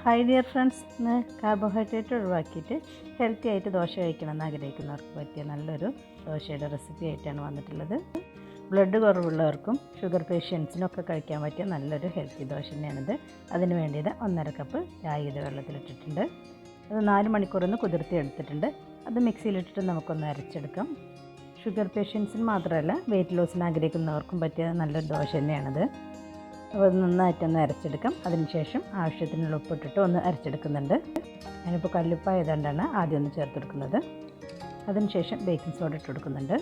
Hi dear friends, ഇന്ന് carbohydrate ഒഴിവാക്കിയിട്ട് healthy ആയിട്ട് ദോശ കഴിക്കണമെന്ന് ആഗ്രഹിക്കുന്നവർക്ക് പറ്റിയ നല്ലൊരു ദോശയുടെ റെസിപ്പി ആയിട്ടാണ് വന്നിട്ടുള്ളത്. ബ്ലഡ് കുറവുള്ളവർക്കും ഷുഗർ പേഷ്യൻസിനൊക്കെ കഴിക്കാൻ പറ്റിയ നല്ലൊരു ഹെൽത്തി ദോശ തന്നെയാണിത്. അതിന് വേണ്ടിയത് 1.5 കപ്പ് രാഗിയുടെ വെള്ളത്തിലിട്ടിട്ടുണ്ട്. അത് 4 മണിക്കൂറൊന്ന് കുതിർത്തി എടുത്തിട്ടുണ്ട്. അത് മിക്സിയിലിട്ടിട്ട് നമുക്കൊന്ന് അരച്ചെടുക്കാം. ഷുഗർ പേഷ്യൻസിന് മാത്രമല്ല, വെയിറ്റ് ലോസിന് ആഗ്രഹിക്കുന്നവർക്കും പറ്റിയ നല്ലൊരു ദോശ തന്നെയാണിത്. അപ്പോൾ അത് നന്നായിട്ടൊന്ന് അരച്ചെടുക്കാം. അതിനുശേഷം ആവശ്യത്തിനുള്ള ഉപ്പിട്ടിട്ട് ഒന്ന് അരച്ചെടുക്കുന്നുണ്ട്. ഞാനിപ്പോൾ കല്ലുപ്പായതുകൊണ്ടാണ് ആദ്യം ഒന്ന് ചേർത്തെടുക്കുന്നത്. അതിനുശേഷം ബേക്കിംഗ് സോഡ ഇട്ട് കൊടുക്കുന്നുണ്ട്.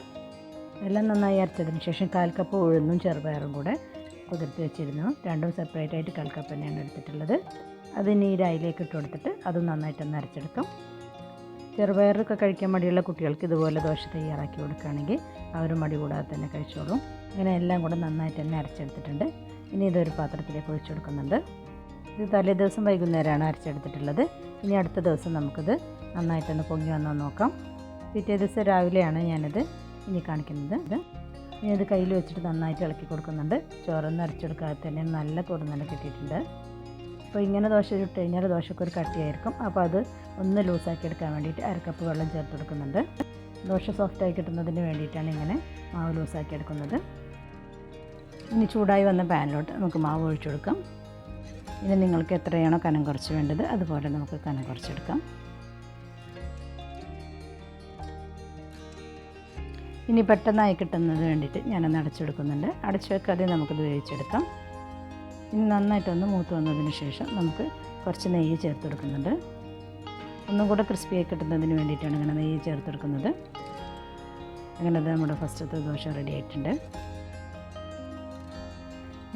എല്ലാം നന്നായി അരച്ചതിന് ശേഷം 1/4 കപ്പ് ഉഴുന്നും ചെറുപയറും കൂടെ കുതിർത്തി വെച്ചിരുന്നു. രണ്ടും സെപ്പറേറ്റ് ആയിട്ട് 1/4 കപ്പ് തന്നെയാണ് എടുത്തിട്ടുള്ളത്. അതിന് ഈ രായിലേക്ക് ഇട്ട് കൊടുത്തിട്ട് അതും നന്നായിട്ടൊന്ന് അരച്ചെടുക്കാം. ചെറുപയറൊക്കെ കഴിക്കാൻ മടിയുള്ള കുട്ടികൾക്ക് ഇതുപോലെ ദോശ തയ്യാറാക്കി കൊടുക്കുകയാണെങ്കിൽ അവർ മടി കൂടാതെ തന്നെ കഴിച്ചോളും. അങ്ങനെ എല്ലാം കൂടെ നന്നായിട്ട് തന്നെ അരച്ചെടുത്തിട്ടുണ്ട്. ഇനി ഇതൊരു പാത്രത്തിലേക്ക് ഒഴിച്ചു കൊടുക്കുന്നുണ്ട്. ഇത് തലേ ദിവസം വൈകുന്നേരമാണ് അരച്ചെടുത്തിട്ടുള്ളത്. ഇനി അടുത്ത ദിവസം നമുക്കിത് നന്നായിട്ടൊന്ന് പൊങ്ങി വന്നാൽ നോക്കാം. പിറ്റേ ദിവസം രാവിലെയാണ് ഞാനിത് ഇനി കാണിക്കുന്നത്. ഇനി ഇത് കയ്യിൽ വെച്ചിട്ട് നന്നായിട്ട് ഇളക്കി കൊടുക്കുന്നുണ്ട്. ചോറൊന്നും അരച്ചെടുക്കാതെ തന്നെ നല്ല കുറുന്നനെ കിട്ടിയിട്ടുണ്ട്. അപ്പോൾ ഇങ്ങനെ ദോശ ചുട്ട് കഴിഞ്ഞാൽ ദോശയ്ക്ക് ഒരു കട്ടിയായിരിക്കും. അപ്പോൾ അത് ഒന്ന് ലൂസാക്കി എടുക്കാൻ വേണ്ടിയിട്ട് 1/2 കപ്പ് വെള്ളം ചേർത്ത് കൊടുക്കുന്നുണ്ട്. ദോശ സോഫ്റ്റായി കിട്ടുന്നതിന് വേണ്ടിയിട്ടാണ് ഇങ്ങനെ മാവ് ലൂസാക്കി എടുക്കുന്നത്. ഇനി ചൂടായി വന്ന പാനിലോട്ട് നമുക്ക് മാവ് ഒഴിച്ചു കൊടുക്കാം. ഇനി നിങ്ങൾക്ക് എത്രയാണോ കനം കുറച്ച് വേണ്ടത് അതുപോലെ നമുക്ക് കനം കുറച്ചെടുക്കാം. ഇനി പെട്ടെന്നായി കിട്ടുന്നതിന് വേണ്ടിയിട്ട് ഞാനൊന്ന് അടച്ചെടുക്കുന്നുണ്ട്. അടച്ചു വെക്കാതെ നമുക്കിത് വേവിച്ചെടുക്കാം. ഇനി നന്നായിട്ടൊന്ന് മൂത്ത് വന്നതിന് ശേഷം നമുക്ക് കുറച്ച് നെയ്യ് ചേർത്ത് കൊടുക്കുന്നുണ്ട്. ഒന്നും കൂടെ ക്രിസ്പിയായി കിട്ടുന്നതിന് വേണ്ടിയിട്ടാണ് ഇങ്ങനെ നെയ്യ് ചേർത്ത് കൊടുക്കുന്നത്. അങ്ങനെ അത് നമ്മുടെ ഫസ്റ്റത്തെ ദോശ റെഡി ആയിട്ടുണ്ട്.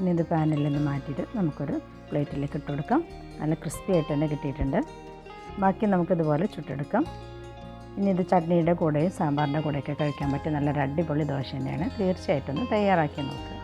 ഇനി ഇത് പാനിൽ നിന്ന് മാറ്റിയിട്ട് നമുക്കൊരു പ്ലേറ്റിലേക്ക് ഇട്ട് കൊടുക്കാം. നല്ല ക്രിസ്പി ആയിട്ട് തന്നെ കിട്ടിയിട്ടുണ്ട്. ബാക്കി നമുക്കിതുപോലെ ചുട്ടെടുക്കാം. ഇനി ഇത് ചട്നിയുടെ കൂടെയും സാമ്പാറിൻ്റെ കൂടെയൊക്കെ കഴിക്കാൻ പറ്റിയ നല്ലൊരു അടിപൊളി ദോശ തന്നെയാണ്. തീർച്ചയായിട്ടും ഒന്ന് തയ്യാറാക്കി നോക്കുക.